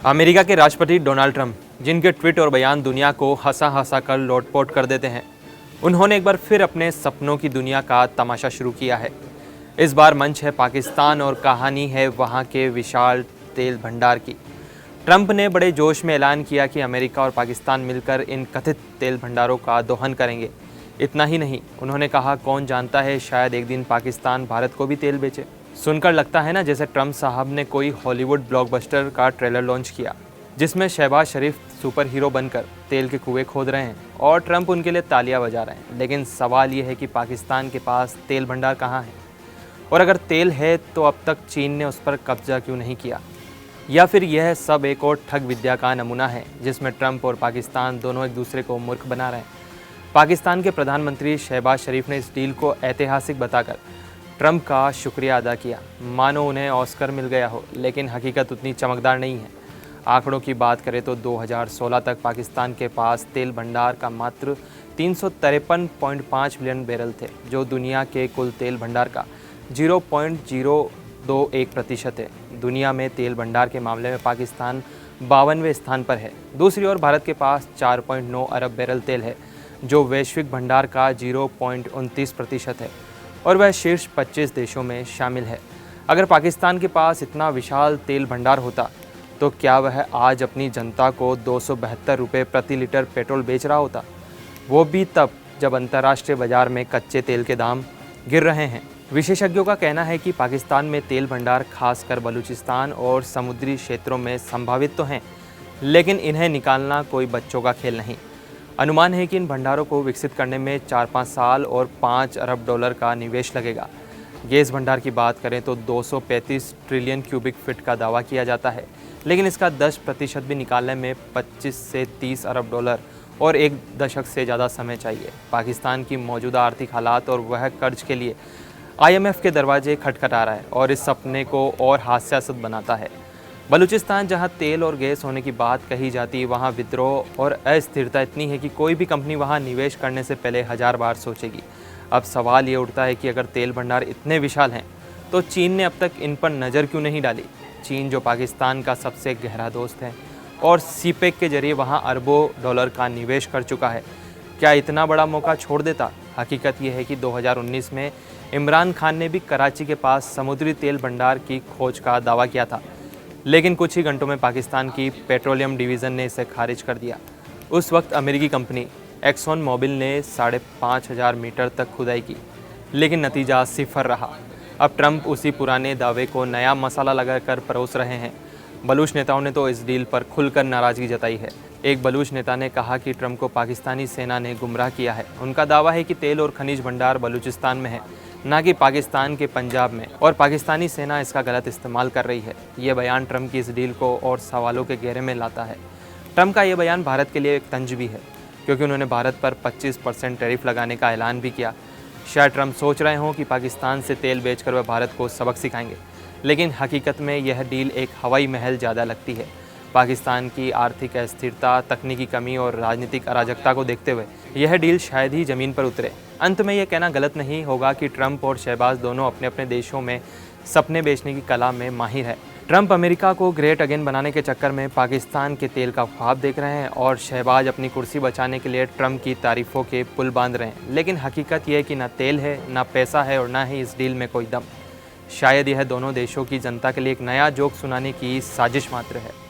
America के राष्ट्रपति Donald Trump, जिनके ट्वीट और बयान दुनिया को हंसा हंसा कर लोटपोट कर देते हैं, उन्होंने एक बार फिर अपने सपनों की दुनिया का तमाशा शुरू किया है। इस बार मंच है पाकिस्तान और कहानी है वहां के विशाल तेल भंडार की। ट्रंप ने बड़े जोश में ऐलान किया कि अमेरिका और पाकिस्तान मिलकर इन कथित तेल भंडारों का दोहन करेंगे। इतना ही नहीं, उन्होंने कहा, कौन जानता है शायद एक दिन पाकिस्तान भारत को भी तेल बेचे। सुनकर लगता है ना जैसे ट्रंप साहब ने कोई हॉलीवुड ब्लॉकबस्टर का ट्रेलर लॉन्च किया, जिसमें शहबाज शरीफ सुपर हीरो बनकर तेल के कुएं खोद रहे हैं और ट्रंप उनके लिए तालियां बजा रहे हैं। लेकिन सवाल ये है कि पाकिस्तान के पास तेल भंडार कहाँ है, और अगर तेल है तो अब तक चीन ने उस पर कब्जा क्यों नहीं किया? या फिर यह सब एक और ठग विद्या का नमूना है जिसमें ट्रंप और पाकिस्तान दोनों एक दूसरे को मूर्ख बना रहे हैं। पाकिस्तान के प्रधानमंत्री शहबाज शरीफ ने इस डील को ऐतिहासिक बताकर ट्रंप का शुक्रिया अदा किया, मानो उन्हें ऑस्कर मिल गया हो। लेकिन हकीकत उतनी चमकदार नहीं है। आंकड़ों की बात करें तो 2016 तक पाकिस्तान के पास तेल भंडार का मात्र 353.5 मिलियन बैरल थे, जो दुनिया के कुल तेल भंडार का 0.021% है। दुनिया में तेल भंडार के मामले में पाकिस्तान 52वें स्थान पर है। दूसरी ओर भारत के पास 4.9 अरब बैरल तेल है, जो वैश्विक भंडार का 0.29% है, और वह शीर्ष 25 देशों में शामिल है। अगर पाकिस्तान के पास इतना विशाल तेल भंडार होता तो क्या वह आज अपनी जनता को 272 रुपये प्रति लीटर पेट्रोल बेच रहा होता, वो भी तब जब अंतर्राष्ट्रीय बाजार में कच्चे तेल के दाम गिर रहे हैं। विशेषज्ञों का कहना है कि पाकिस्तान में तेल भंडार खासकर बलूचिस्तान और समुद्री क्षेत्रों में संभावित तो हैं, लेकिन इन्हें निकालना कोई बच्चों का खेल नहीं। अनुमान है कि इन भंडारों को विकसित करने में 4-5 साल और 5 अरब डॉलर का निवेश लगेगा। गैस भंडार की बात करें तो 235 ट्रिलियन क्यूबिक फीट का दावा किया जाता है, लेकिन इसका 10% भी निकालने में 25 से 30 अरब डॉलर और 1 दशक से ज़्यादा समय चाहिए। पाकिस्तान की मौजूदा आर्थिक हालात और वह कर्ज के लिए IMF के दरवाजे खटखटा रहा है और इस सपने को और हास्यास्पद बनाता है। बलूचिस्तान, जहां तेल और गैस होने की बात कही जाती, वहां विद्रोह और अस्थिरता इतनी है कि कोई भी कंपनी वहां निवेश करने से पहले 1000 बार सोचेगी। अब सवाल ये उठता है कि अगर तेल भंडार इतने विशाल हैं तो चीन ने अब तक इन पर नज़र क्यों नहीं डाली? चीन, जो पाकिस्तान का सबसे गहरा दोस्त है और सीपेक के जरिए वहां अरबों डॉलर का निवेश कर चुका है, क्या इतना बड़ा मौका छोड़ देता? हकीकत यह है कि 2019 में इमरान खान ने भी कराची के पास समुद्री तेल भंडार की खोज का दावा किया था, लेकिन कुछ ही घंटों में पाकिस्तान की पेट्रोलियम डिवीज़न ने इसे खारिज कर दिया। उस वक्त अमेरिकी कंपनी एक्सॉन मोबिल ने 5,500 मीटर तक खुदाई की, लेकिन नतीजा सिफर रहा। अब ट्रंप उसी पुराने दावे को नया मसाला लगाकर परोस रहे हैं। बलूच नेताओं ने तो इस डील पर खुलकर नाराज़गी जताई है। एक बलूच नेता ने कहा कि ट्रंप को पाकिस्तानी सेना ने गुमराह किया है। उनका दावा है कि तेल और खनिज भंडार बलूचिस्तान में है, ना कि पाकिस्तान के पंजाब में, और पाकिस्तानी सेना इसका गलत इस्तेमाल कर रही है। ये बयान ट्रंप की इस डील को और सवालों के घेरे में लाता है। ट्रंप का ये बयान भारत के लिए एक तंज भी है, क्योंकि उन्होंने भारत पर 25% टैरिफ लगाने का ऐलान भी किया। शायद ट्रंप सोच रहे हों कि पाकिस्तान से तेल बेचकर वह भारत को सबक सिखाएंगे, लेकिन हकीकत में यह डील एक हवाई महल ज़्यादा लगती है। पाकिस्तान की आर्थिक अस्थिरता, तकनीकी कमी और राजनीतिक अराजकता को देखते हुए यह डील शायद ही ज़मीन पर उतरे। अंत में यह कहना गलत नहीं होगा कि ट्रंप और शहबाज दोनों अपने अपने देशों में सपने बेचने की कला में माहिर है। ट्रंप अमेरिका को ग्रेट अगेन बनाने के चक्कर में पाकिस्तान के तेल का ख्वाब देख रहे हैं, और शहबाज अपनी कुर्सी बचाने के लिए ट्रंप की तारीफ़ों के पुल बांध रहे हैं। लेकिन हकीकत यह है कि ना तेल है, ना पैसा है, और ना ही इस डील में कोई दम। शायद यह दोनों देशों की जनता के लिए एक नया जोक सुनाने की साजिश मात्र है।